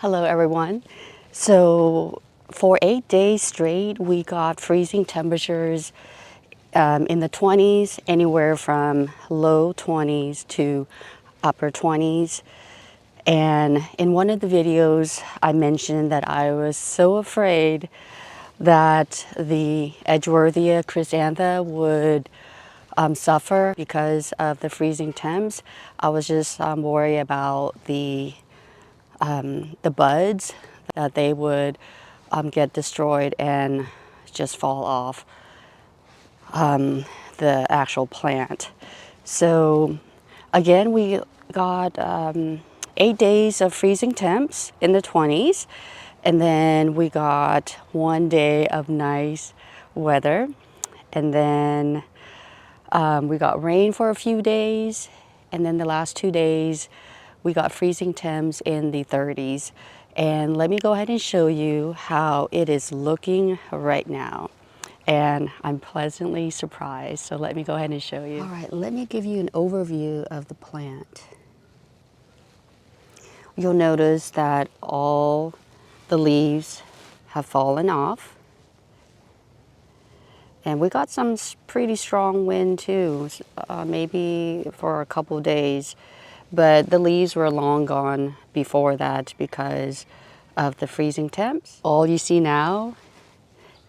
Hello everyone. So for 8 days straight, we got freezing temperatures in the 20s, anywhere from low 20s to upper 20s. And in one of the videos, I mentioned that I was so afraid that the Edgeworthia Chrysantha would suffer because of the freezing temps. I was just worried about the buds, that they would get destroyed and just fall off the actual plant. So again, we got 8 days of freezing temps in the 20s, and then we got 1 day of nice weather, and then we got rain for a few days, and then the last 2 days we got freezing temps in the 30s. And let me go ahead and show you how it is looking right now. And I'm pleasantly surprised, so let me go ahead and show you. All right, let me give you an overview of the plant. You'll notice that all the leaves have fallen off. And we got some pretty strong wind too, maybe for a couple days. But the leaves were long gone before that because of the freezing temps. All you see now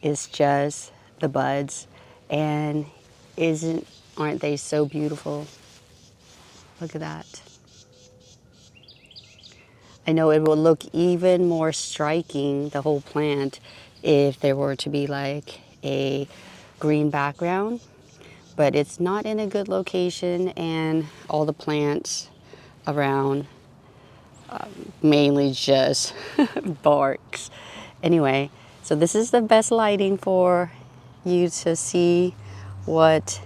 is just the buds. And aren't they so beautiful? Look at that. I know it will look even more striking, the whole plant, if there were to be like a green background, but it's not in a good location, and all the plants around mainly just barks. Anyway, so this is the best lighting for you to see what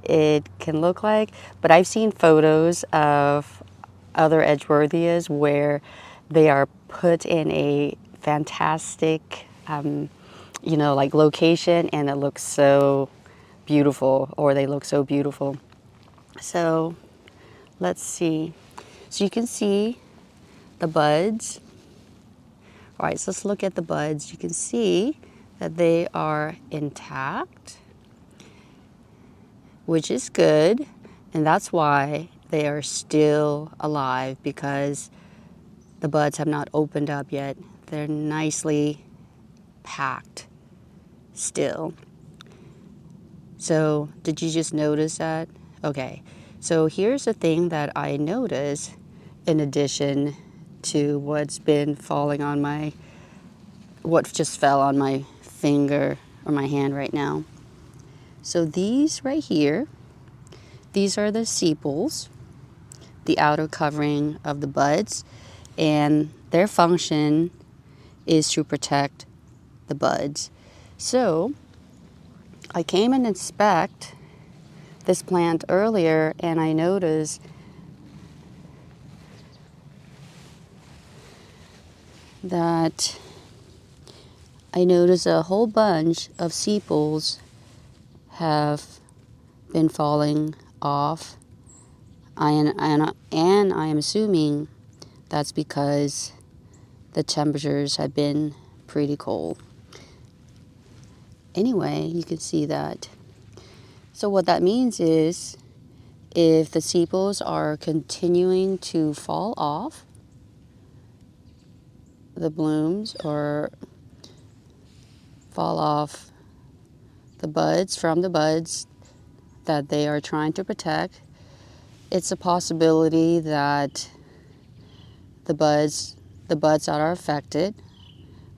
it can look like, but I've seen photos of other Edgeworthias where they are put in a fantastic, like location, and it looks so beautiful, or they look so beautiful. So let's see. So you can see the buds. All right, so let's look at the buds. You can see that they are intact, which is good, and that's why they are still alive, because the buds have not opened up yet. They're nicely packed still. So did you just notice that? Okay, so here's the thing that I noticed in addition to what just fell on my finger or my hand right now. So these right here, these are the sepals, the outer covering of the buds, and their function is to protect the buds. So I came and inspect this plant earlier, and I noticed a whole bunch of sepals have been falling off, and I am assuming that's because the temperatures have been pretty cold. Anyway, you can see that. So what that means is, if the sepals are continuing to fall off the blooms, or fall off the buds from the buds that they are trying to protect, it's a possibility that the buds that are affected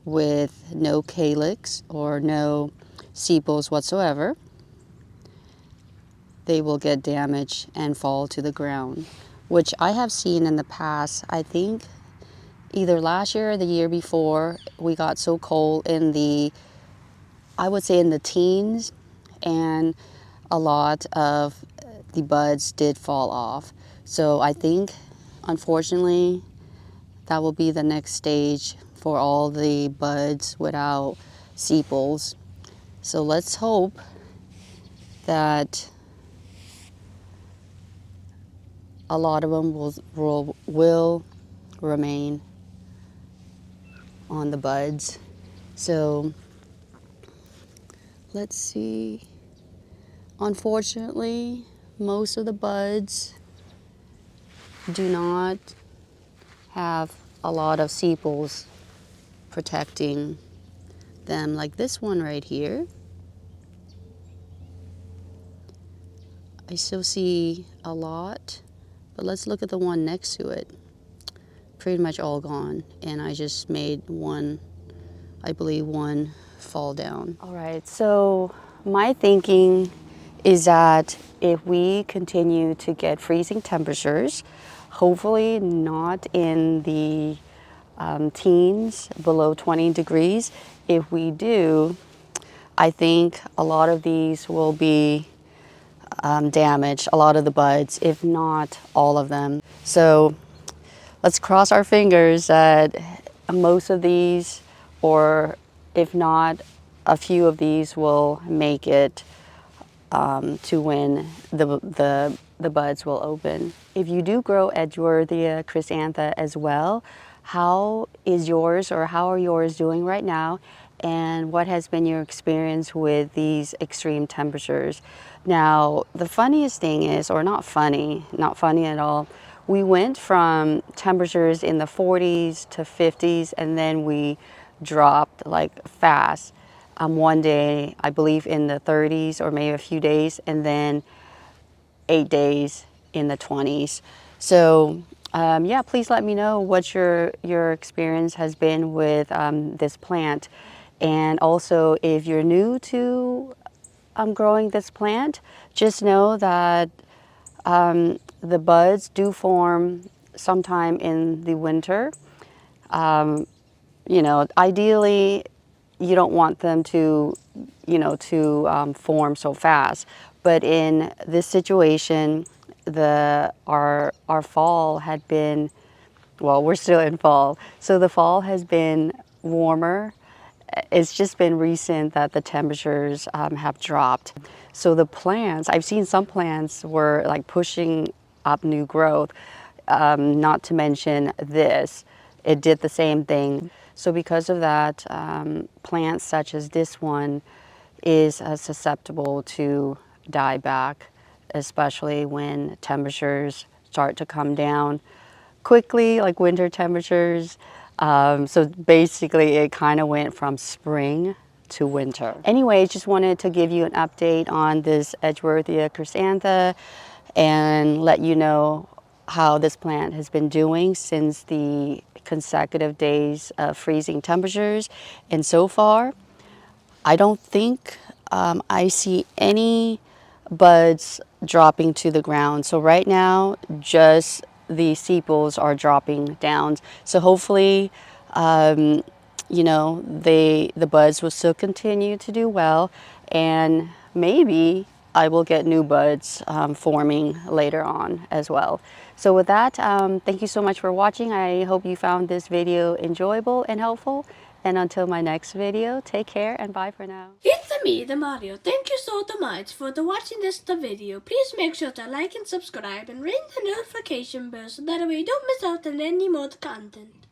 with no calyx or no sepals whatsoever, they will get damaged and fall to the ground, which I have seen in the past. I think either last year or the year before, we got so cold I would say in the teens, and a lot of the buds did fall off. So I think, unfortunately, that will be the next stage for all the buds without sepals. So let's hope that a lot of them will remain on the buds. So let's see. Unfortunately, most of the buds do not have a lot of sepals protecting them, like this one right here. I still see a lot, but let's look at the one next to it. Pretty much all gone, and I just made one, I believe one fall down. All right, so my thinking is that if we continue to get freezing temperatures, hopefully not in the teens, below 20 degrees, if we do, I think a lot of these will be damaged, a lot of the buds, if not all of them. So let's cross our fingers that most of these, or if not, a few of these will make it to when the buds will open. If you do grow Edgeworthia Chrysantha as well, how is yours, or how are yours doing right now? And what has been your experience with these extreme temperatures? Now, the funniest thing is, or not funny at all, we went from temperatures in the 40s to 50s, and then we dropped like fast. One day, I believe in the 30s, or maybe a few days, and then 8 days in the 20s. So yeah, please let me know what your experience has been with this plant. And also, if you're new to growing this plant, just know that the buds do form sometime in the winter. You know, ideally, you don't want them to, form so fast. But in this situation, our fall had been, well, we're still in fall, so the fall has been warmer. It's just been recent that the temperatures have dropped. So the plants, I've seen some plants were like pushing up new growth, not to mention this. It did the same thing. So because of that, plants such as this one is susceptible to die back, especially when temperatures start to come down quickly, like winter temperatures. So basically it kind of went from spring to winter. Anyway, just wanted to give you an update on this Edgeworthia Chrysantha and let you know how this plant has been doing since the consecutive days of freezing temperatures. And so far, I don't think I see any buds dropping to the ground. So right now, just the sepals are dropping down. So hopefully, the buds will still continue to do well, and maybe I will get new buds forming later on as well. So with that, thank you so much for watching. I hope you found this video enjoyable and helpful. And until my next video, take care and bye for now. It's me, the Mario. Thank you so much for watching this video. Please make sure to like and subscribe and ring the notification bell so that way you don't miss out on any more content.